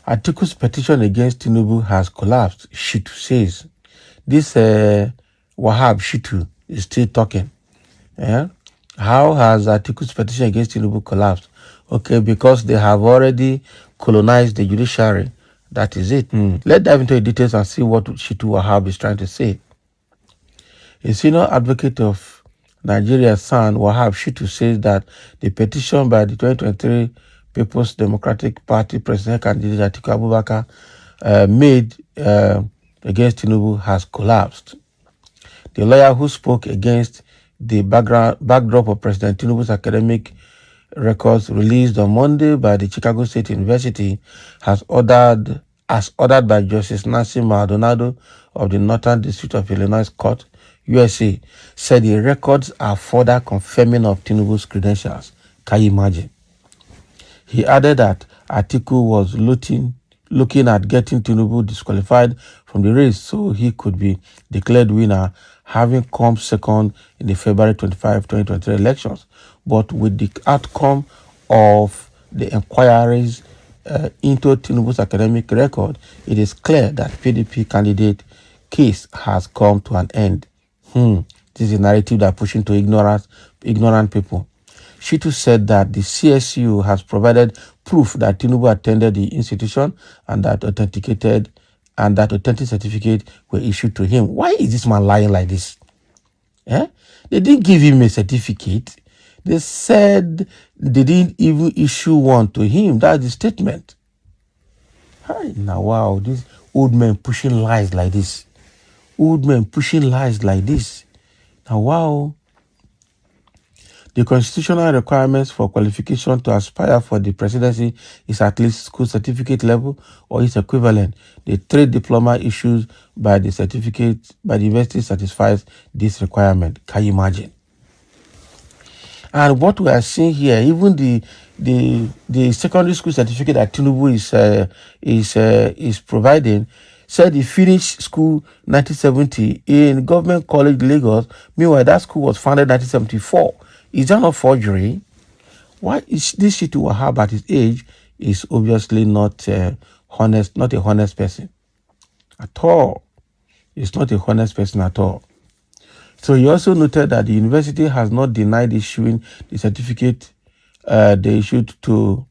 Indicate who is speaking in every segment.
Speaker 1: Atiku'S petition against Tinubu has collapsed, Shittu says. This Wahab Shittu is still talking. Yeah? How has Atiku'S petition against Tinubu collapsed? Okay, because they have already colonized the judiciary. That is it. Let's dive into the details and see what Shittu Wahab is trying to say. A senior advocate of Nigeria's son, Wahab Shittu, says that the petition by the 2023 People's Democratic Party presidential candidate Atiku Abubakar made against Tinubu has collapsed. The lawyer who spoke against the backdrop of President Tinubu's academic records released on Monday by the Chicago State University as ordered by Justice Nancy Maldonado of the Northern District of Illinois Court, USA, said the records are further confirming of Tinubu's credentials. Can you imagine? He added that Atiku was looking at getting Tinubu disqualified from the race so he could be declared winner, having come second in the February 25, 2023 elections. But with the outcome of the inquiries into Tinubu's academic record, it is clear that PDP candidate case has come to an end. This is a narrative that pushing to ignorant people. Shittu said that the CSU has provided proof that Tinubu attended the institution and that authentic certificate were issued to him. Why is this man lying like this? They didn't give him a certificate. They said they didn't even issue one to him. That's the statement. Now, wow, these old men pushing lies like this. Now, wow. The constitutional requirements for qualification to aspire for the presidency is at least school certificate level or its equivalent. The trade diploma issued by the university satisfies this requirement. Can you imagine? And what we are seeing here, even the secondary school certificate that Tinubu is providing, said he finished school 1970 in Government College, Lagos. Meanwhile, that school was founded in 1974. Is that not forgery? Why is this Shittu Wahab at his age is obviously not a honest person at all. It's not a honest person at all. So he also noted that the university has not denied issuing the certificate they issued to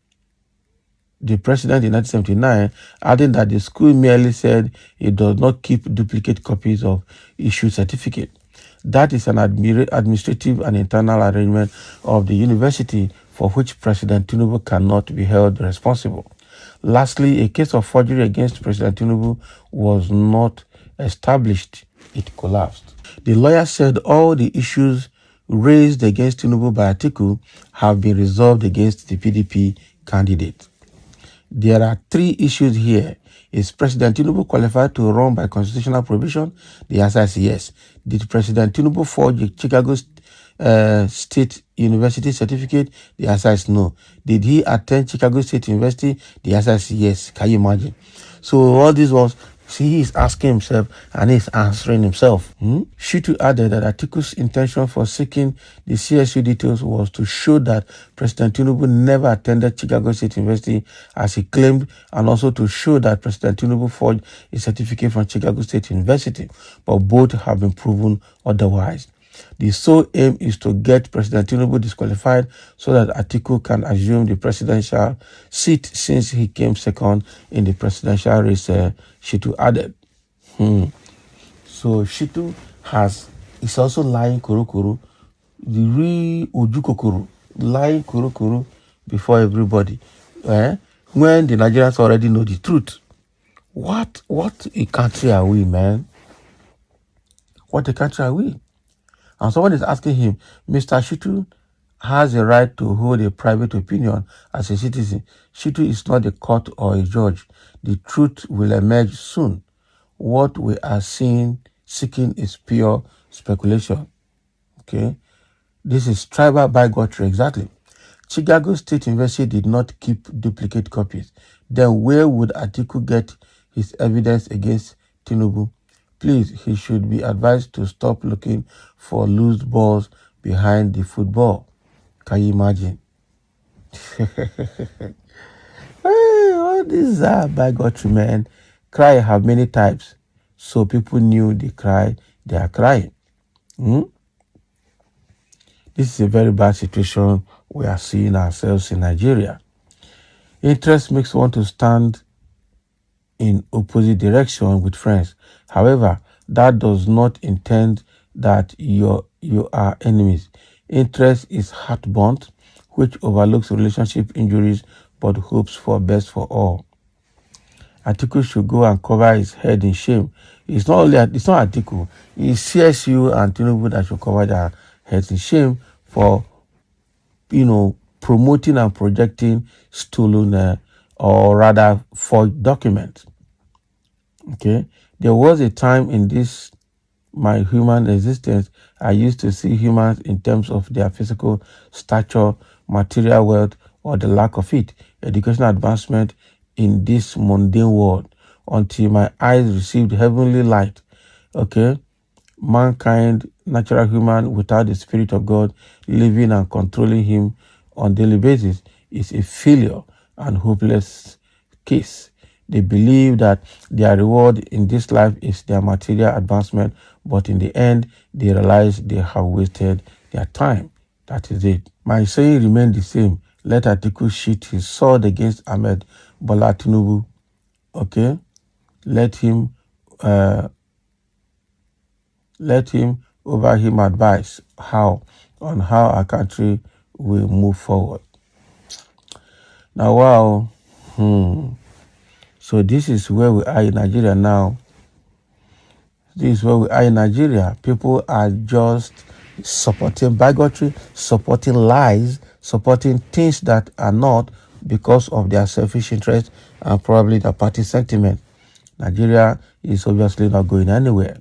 Speaker 1: the president in 1979, adding that the school merely said it does not keep duplicate copies of issued certificate. That is an administrative and internal arrangement of the university for which President Tinubu cannot be held responsible. Lastly, a case of forgery against President Tinubu was not established. It collapsed. The lawyer said all the issues raised against Tinubu by Atiku have been resolved against the PDP candidate. There are three issues here. Is President Tinubu qualified to run by constitutional provision? The answer is yes. Did President Tinubu forge the Chicago State University certificate? The answer is no. Did he attend Chicago State University? The answer is yes. Can you imagine? So all these was, see, he is asking himself and he's answering himself. Shittu added that Atiku's intention for seeking the CSU details was to show that President Tinubu never attended Chicago State University as he claimed, and also to show that President Tinubu forged a certificate from Chicago State University, but both have been proven otherwise. The sole aim is to get President Tinubu disqualified so that Atiku can assume the presidential seat since he came second in the presidential race, Shittu added. So Shittu is also lying kurukuru, the real Ojukokuru, lying kurukuru before everybody. When the Nigerians already know the truth. What a country are we, man? What a country are we? And someone is asking him, Mr. Shittu has a right to hold a private opinion as a citizen. Shittu is not a court or a judge. The truth will emerge soon. What we are seeking is pure speculation. Okay? This is tribal bigotry, exactly. Chicago State University did not keep duplicate copies. Then where would Atiku get his evidence against Tinubu? Please, he should be advised to stop looking for loose balls behind the football. Can you imagine? Hey, all these are bigotry, man. Cry have many types. So people knew they cry, they are crying. This is a very bad situation we are seeing ourselves in Nigeria. Interest makes one to stand in opposite direction with friends. However, that does not intend that you are enemies. Interest is heart-bound, which overlooks relationship injuries but hopes for best for all. Atiku should go and cover his head in shame. It's not Atiku. It's CSU and Tinubu that should cover their heads in shame for promoting and projecting stolen or rather forged documents. Okay, there was a time in this my human existence I used to see humans in terms of their physical stature, material wealth, or the lack of it, educational advancement in this mundane world, until my eyes received heavenly light. Okay, mankind, natural human without the Spirit of God living and controlling him on daily basis is a failure and hopeless case. They believe that their reward in this life is their material advancement, but in the end, they realize they have wasted their time. That is it. My saying remains the same. Let Atiku shoot his sword against Ahmed Bola Tinubu. Okay? Let him over him advise on how our country will move forward. Now, wow. So this is where we are in Nigeria now. This is where we are in Nigeria. People are just supporting bigotry, supporting lies, supporting things that are not because of their selfish interest and probably their party sentiment. Nigeria is obviously not going anywhere.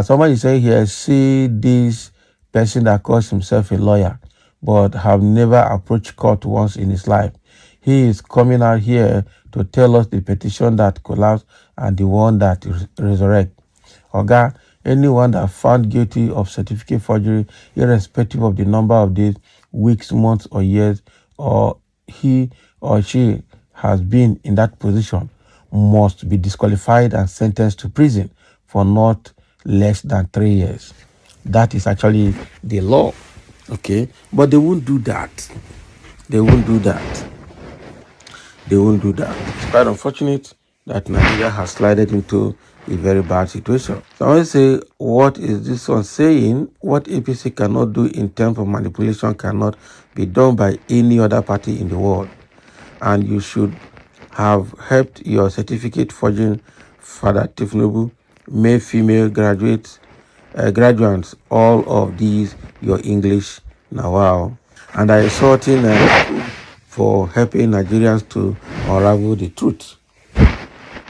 Speaker 1: Somebody say here, see this person that calls himself a lawyer, but have never approached court once in his life. He is coming out here to tell us the petition that collapsed and the one that resurrect. Oga, anyone that found guilty of certificate forgery, irrespective of the number of days, weeks, months, or years, or he or she has been in that position, must be disqualified and sentenced to prison for not less than 3 years. That is actually the law. Okay, but they won't do that. It's quite unfortunate that Nigeria has slided into a very bad situation. So I want to say, what is this one saying? What APC cannot do in terms of manipulation cannot be done by any other party in the world. And you should have helped your certificate forging Father Tinubu, male, female graduates, all of these your English now. Wow. And I exhorting for helping Nigerians to unravel the truth.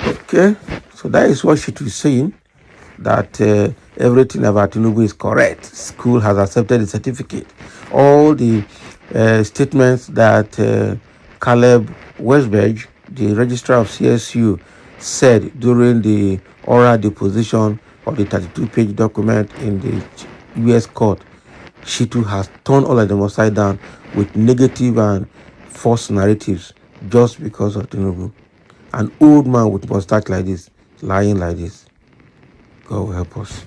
Speaker 1: Okay, so that is what Shittu is saying, that everything about Tinubu is correct. School has accepted the certificate. All the statements that Caleb Westberg, the registrar of CSU, said during the oral deposition of the 32-page document in the U.S. court, Shittu has turned all of them upside down with negative and false narratives just because of Tinubu. An old man with mustache like this, lying like this. God will help us.